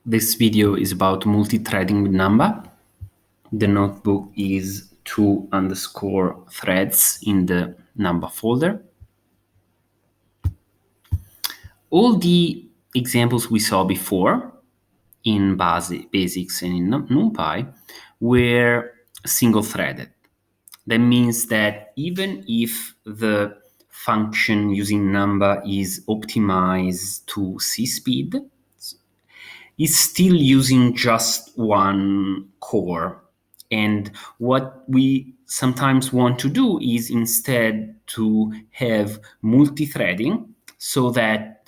This video is about multi-threading with Numba. The notebook is 2_threads in the Numba folder. All the examples we saw before in basics and in NumPy were single-threaded. That means that even if the function using Numba is optimized to C speed, is still using just one core. And what we sometimes want to do is instead to have multi-threading so that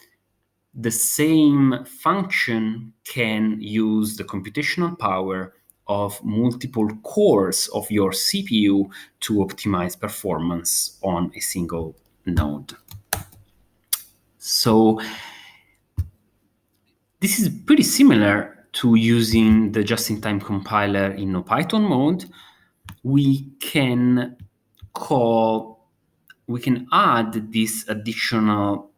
the same function can use the computational power of multiple cores of your CPU to optimize performance on a single node. So this is pretty similar to using the just-in-time compiler in no Python mode. We can add this additional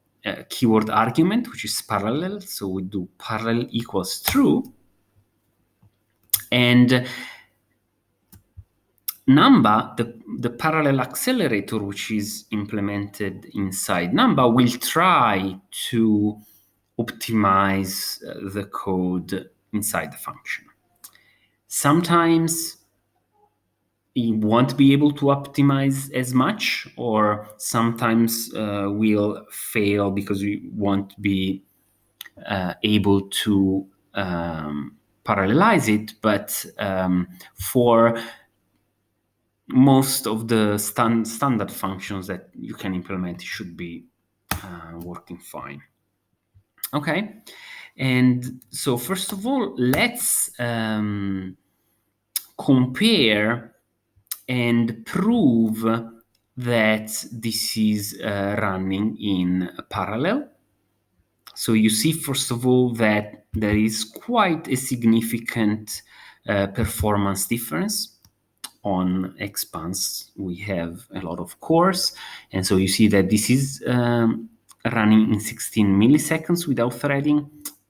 keyword argument, which is parallel. So we do parallel equals true. And Numba, the parallel accelerator, which is implemented inside Numba, will try to optimize the code inside the function. Sometimes you won't be able to optimize as much, or sometimes we'll fail because we won't be able to parallelize it. But for most of the standard functions that you can implement, it should be working fine. Okay, and so first of all, let's compare and prove that this is running in parallel. So you see, first of all, that there is quite a significant performance difference. On Expanse, we have a lot of cores, and so you see that this is running in 16 milliseconds without threading,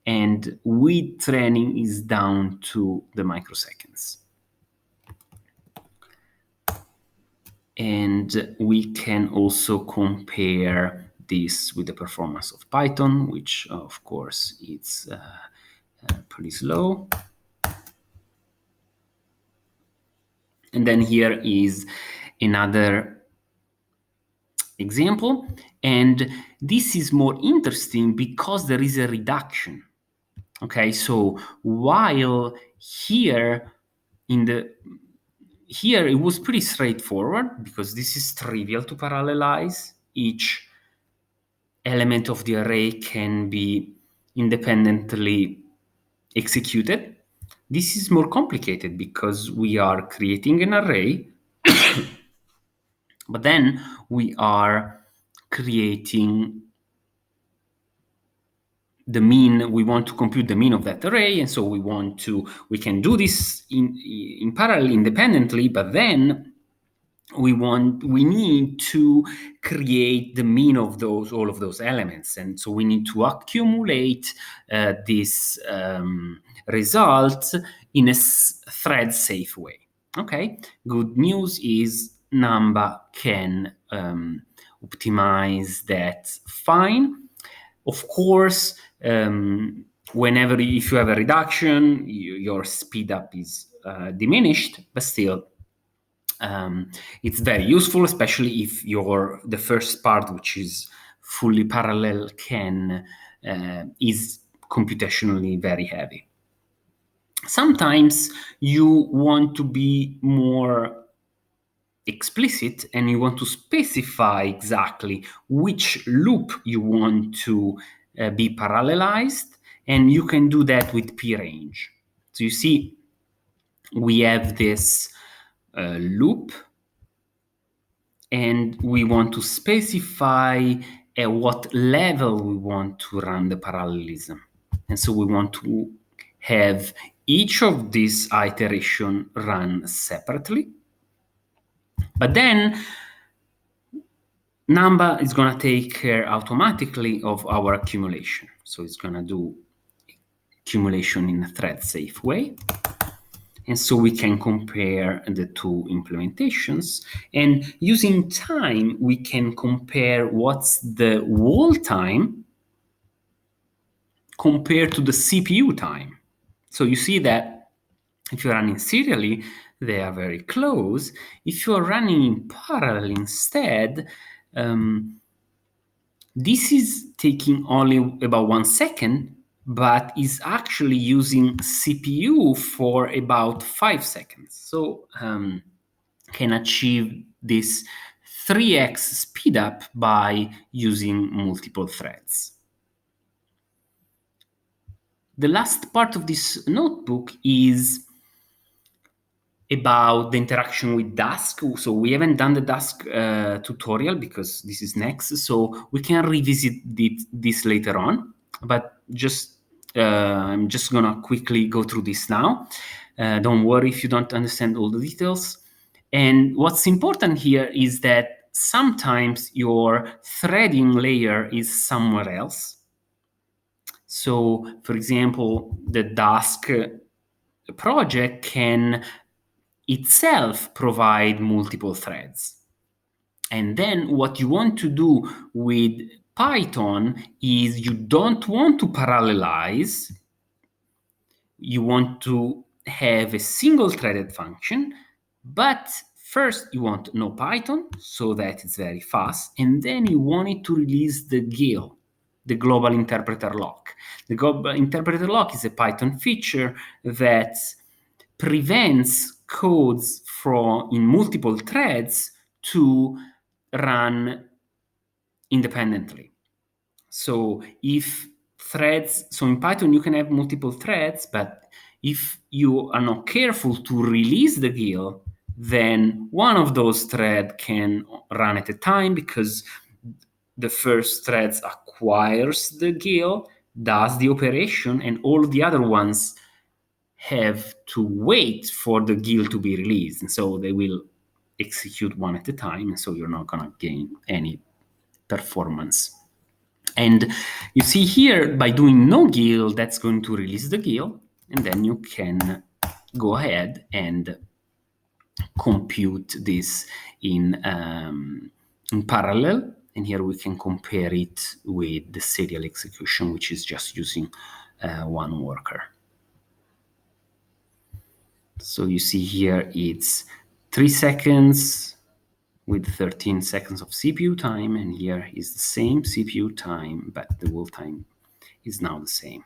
and with threading is down to the microseconds. And we can also compare this with the performance of Python, which of course it's pretty slow. And then here is another example, and this is more interesting because there is a reduction. Okay, so while here it was pretty straightforward because this is trivial to parallelize. Each element of the array can be independently executed. This is more complicated because we are creating an array, but then we are creating the mean. We want to compute the mean of that array, and so we can do this in parallel independently, but then we need to create the mean of all of those elements, and so we need to accumulate this result in a thread-safe way. Okay, good news is Numba can optimize that fine. Of course, if you have a reduction, your speed up is diminished, but still it's very useful, especially if the first part, which is fully parallel, is computationally very heavy. Sometimes you want to be more explicit and you want to specify exactly which loop you want to be parallelized, and you can do that with p-range. So you see, we have this loop, and we want to specify at what level we want to run the parallelism. And so we want to have each of these iterations run separately. But then Numba is going to take care automatically of our accumulation. So it's going to do accumulation in a thread-safe way. And so we can compare the two implementations. And using time, we can compare what's the wall time compared to the CPU time. So you see that if you're running serially, they are very close. If you're running in parallel instead, this is taking only about 1 second, but is actually using CPU for about 5 seconds. So can achieve this 3x speed up by using multiple threads. The last part of this notebook is about the interaction with Dusk. So we haven't done the Dusk tutorial because this is next, so we can revisit this later on, but I'm just gonna quickly go through this now. Don't worry if you don't understand all the details. And what's important here is that sometimes your threading layer is somewhere else. So, for example, the Dusk project can itself provide multiple threads. And then what you want to do with Python is you don't want to parallelize. You want to have a single threaded function, but first you want to know Python so that it's very fast, and then you want it to release the GIL, the global interpreter lock. The global interpreter lock is a Python feature that prevents codes in multiple threads to run independently. So in Python you can have multiple threads, but if you are not careful to release the GIL, then one of those threads can run at a time because the first thread acquires the GIL, does the operation, and all the other ones have to wait for the GIL to be released. And so they will execute one at a time, and so you're not going to gain any performance. And you see here, by doing no GIL, that's going to release the GIL, and then you can go ahead and compute this in parallel. And here we can compare it with the serial execution, which is just using one worker. So you see here it's 3 seconds with 13 seconds of CPU time, and here is the same CPU time, but the wall time is now the same.